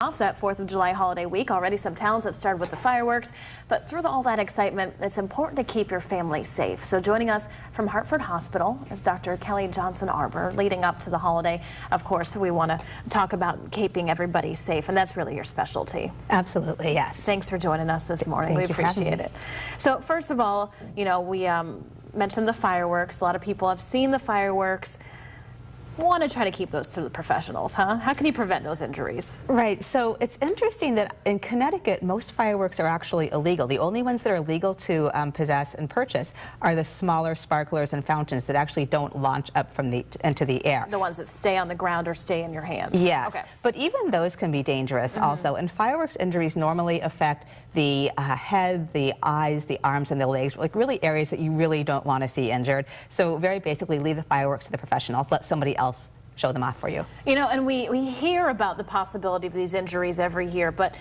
Off that 4th of July holiday week, already some towns have started with the fireworks, but through all that excitement, it's important to keep your family safe. So joining us from Hartford Hospital is Dr. Kelly Johnson Arbor. Leading up to the holiday, of course, we want to talk about keeping everybody safe, and that's really your specialty. Absolutely, yes. Thanks for joining us this morning. We appreciate it. So first of all, you know, we mentioned the fireworks. A lot of people have seen the fireworks. Want to try to keep those to the professionals, huh? How can you prevent those injuries? Right, so it's interesting that in Connecticut, most fireworks are actually illegal. The only ones that are legal to possess and purchase are the smaller sparklers and fountains that actually don't launch up from into the air. The ones that stay on the ground or stay in your hand. Yes, okay. But even those can be dangerous also. And fireworks injuries normally affect the head, the eyes, the arms, and the legs, like really areas that you really don't want to see injured. So very basically, leave the fireworks to the professionals. Let somebody else show them off for you. You know, and we hear about the possibility of these injuries every year, but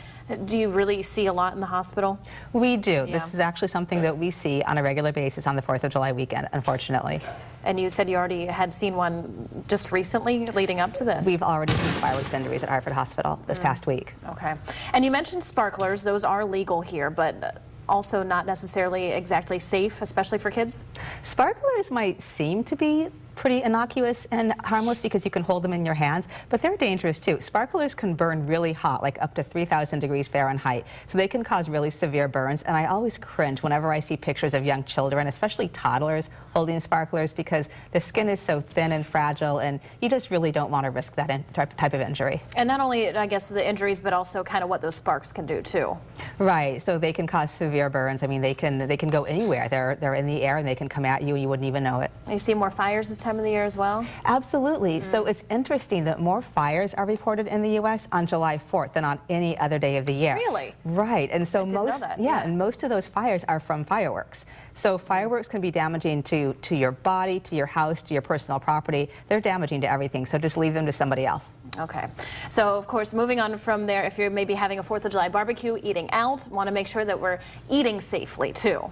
do you really see a lot in the hospital? We do. Yeah. This is actually something that we see on a regular basis on the 4th of July weekend, unfortunately. And you said you already had seen one just recently leading up to this. We've already seen fireworks injuries at Hartford Hospital this past week. Okay. And you mentioned sparklers. Those are legal here, but also not necessarily exactly safe, especially for kids? Sparklers might seem to be pretty innocuous and harmless because you can hold them in your hands, but they're dangerous too. Sparklers can burn really hot, like up to 3,000 degrees Fahrenheit, so they can cause really severe burns, and I always cringe whenever I see pictures of young children, especially toddlers, holding sparklers because the skin is so thin and fragile, and you just really don't want to risk that type of injury. And not only, I guess, the injuries, but also kind of what those sparks can do too. Right, so they can cause severe burns. I mean, they can go anywhere. They're in the air and they can come at you and you wouldn't even know it. You see more fires this time of the year as well? Absolutely. So it's interesting that more fires are reported in the U.S. on July 4th than on any other day of the year. Really? Right. And so I didn't know that. Yeah, and most of those fires are from fireworks. So fireworks can be damaging to your body, to your house, to your personal property. They're damaging to everything, so just leave them to somebody else. Okay. So, of course, moving on from there, if you're maybe having a 4th of July barbecue, eating out, want to make sure that we're eating safely, too.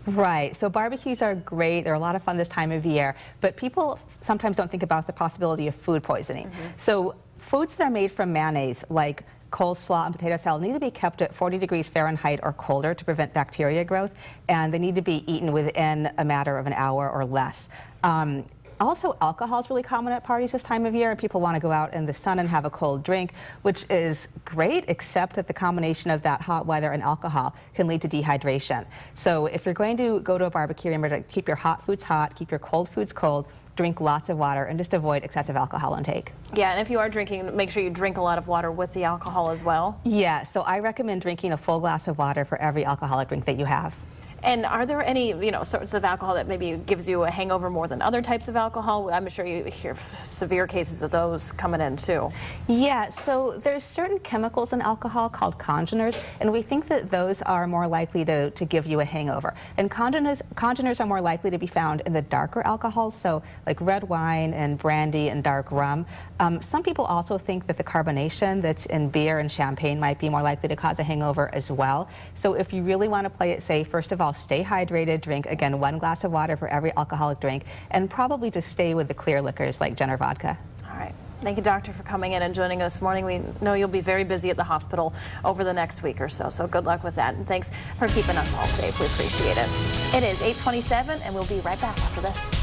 Right. So barbecues are great. They're a lot of fun this time of year, but people sometimes don't think about the possibility of food poisoning. So foods that are made from mayonnaise, like coleslaw and potato salad, need to be kept at 40 degrees Fahrenheit or colder to prevent bacteria growth, and they need to be eaten within a matter of an hour or less. Also, alcohol is really common at parties this time of year. People want to go out in the sun and have a cold drink, which is great, except that the combination of that hot weather and alcohol can lead to dehydration. So if you're going to go to a barbecue, remember to keep your hot foods hot, keep your cold foods cold, drink lots of water, and just avoid excessive alcohol intake. Yeah, and if you are drinking, make sure you drink a lot of water with the alcohol as well. Yeah, so I recommend drinking a full glass of water for every alcoholic drink that you have. And are there any, you know, sorts of alcohol that maybe gives you a hangover more than other types of alcohol? I'm sure you hear severe cases of those coming in too. Yeah, so there's certain chemicals in alcohol called congeners, and we think that those are more likely to give you a hangover. And congeners are more likely to be found in the darker alcohols, so like red wine and brandy and dark rum. Some people also think that the carbonation that's in beer and champagne might be more likely to cause a hangover as well. So if you really want to play it safe, first of all, stay hydrated, drink, again, 1 glass of water for every alcoholic drink, and probably just stay with the clear liquors like gin or vodka. All right. Thank you, Doctor, for coming in and joining us this morning. We know you'll be very busy at the hospital over the next week or so good luck with that, and thanks for keeping us all safe. We appreciate it. It is 8:27, and we'll be right back after this.